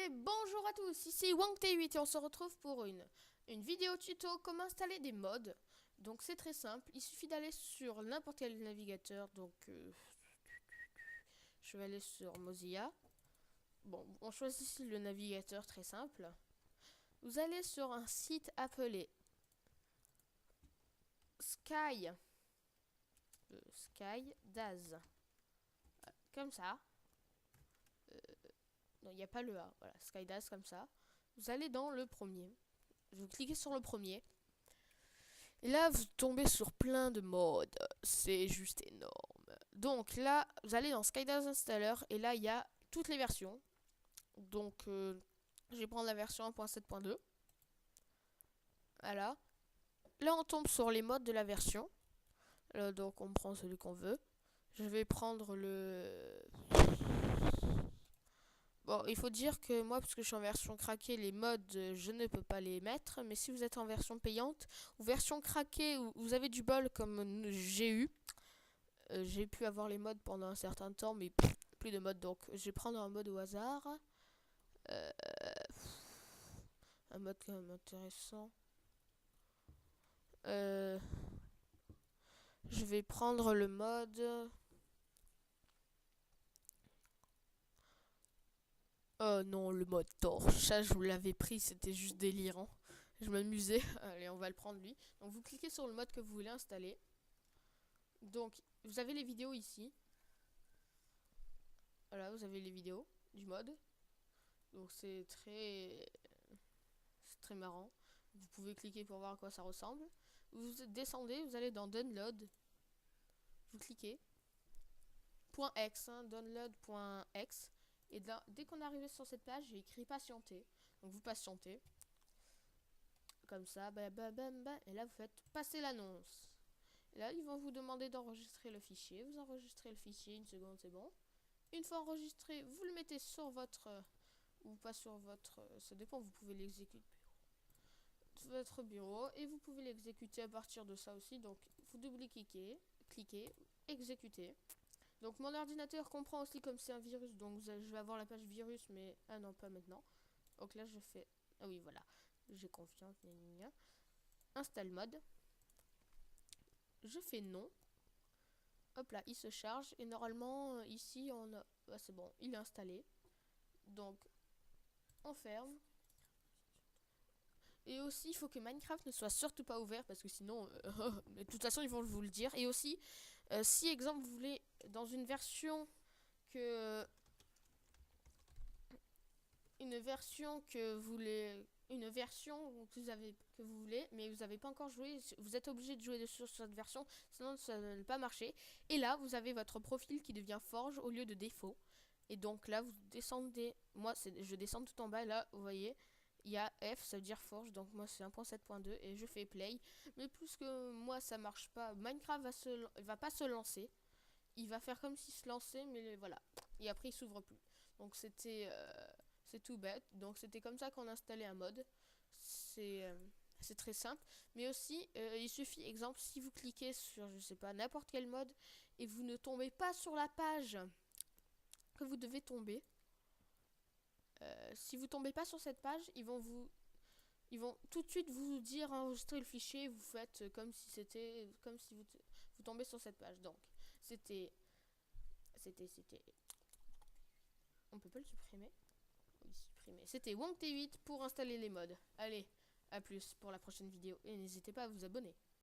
Bonjour à tous, ici WangT8 et on se retrouve pour une vidéo tuto comment installer des mods. Donc c'est très simple, il suffit d'aller sur n'importe quel navigateur. Donc je vais aller sur Mozilla. Bon, on choisit ici le navigateur très simple. Vous allez sur un site appelé Skydaz. Comme ça. Non, il n'y a pas le A. Voilà, Skydaz comme ça. Vous allez dans le premier. Vous cliquez sur le premier. Et là, vous tombez sur plein de mods. C'est juste énorme. Donc là, vous allez dans Skydaz Installer. Et là, il y a toutes les versions. Donc, je vais prendre la version 1.7.2. Voilà. Là, on tombe sur les mods de la version. Donc, on prend celui qu'on veut. Je vais prendre le... Bon, il faut dire que moi, parce que je suis en version craquée, les mods, je ne peux pas les mettre. Mais si vous êtes en version payante ou version craquée, où vous avez du bol comme j'ai eu, j'ai pu avoir les mods pendant un certain temps, mais plus de mods. Donc, je vais prendre un mode au hasard. Un mode quand même intéressant. Je vais prendre le mode... Oh non, le mode torche. Ça, je vous l'avais pris, c'était juste délirant. Je m'amusais. Allez, on va le prendre lui. Donc, vous cliquez sur le mode que vous voulez installer. Donc, vous avez les vidéos ici. Voilà, vous avez les vidéos du mode. Donc, c'est très marrant. Vous pouvez cliquer pour voir à quoi ça ressemble. Vous descendez, vous allez dans Download. Vous cliquez. .x, hein, download.x. Et là, dès qu'on est arrivé sur cette page, j'ai écrit patienter. Donc vous patientez. Comme ça, bah, et là vous faites passer l'annonce. Et là, ils vont vous demander d'enregistrer le fichier. Vous enregistrez le fichier, une seconde, c'est bon. Une fois enregistré, vous le mettez sur votre... ou pas sur votre... ça dépend, vous pouvez l'exécuter sur votre bureau. Et vous pouvez l'exécuter à partir de ça aussi. Donc, vous double-cliquez, cliquez, exécutez. Donc mon ordinateur comprend aussi comme c'est un virus, donc je vais avoir la page virus, mais ah non, pas maintenant. Donc là je fais, ah oui voilà, j'ai confiance, gna gna gna. Installe mode. Je fais non. Hop là, il se charge et normalement ici on a, ah, c'est bon, il est installé. Donc on ferme. Et aussi, il faut que Minecraft ne soit surtout pas ouvert parce que sinon, de toute façon, ils vont vous le dire. Et aussi, si exemple vous voulez dans une version que que vous voulez, mais vous n'avez pas encore joué, vous êtes obligé de jouer sur cette version, sinon ça ne va pas marcher. Et là, vous avez votre profil qui devient Forge au lieu de défaut. Et donc là, vous descendez. Moi, je descends tout en bas. Là, vous voyez, il y a F, ça veut dire Forge. Donc moi, c'est 1.7.2 et je fais Play. Mais plus que moi, ça marche pas. Minecraft va pas se lancer. Il va faire comme s'il se lançait, mais voilà. Et après, il s'ouvre plus. Donc c'est tout bête. Donc c'était comme ça qu'on installait un mode. C'est très simple. Mais aussi, il suffit, exemple, si vous cliquez sur, je sais pas, n'importe quel mode et vous ne tombez pas sur la page que vous devez tomber. Si vous tombez pas sur cette page, ils vont tout de suite vous dire enregistrer le fichier. Et vous faites comme si c'était, comme si vous tombez sur cette page. Donc c'était, on peut pas le supprimer. Oui, supprimer. C'était WangT8 pour installer les mods. Allez, à plus pour la prochaine vidéo et n'hésitez pas à vous abonner.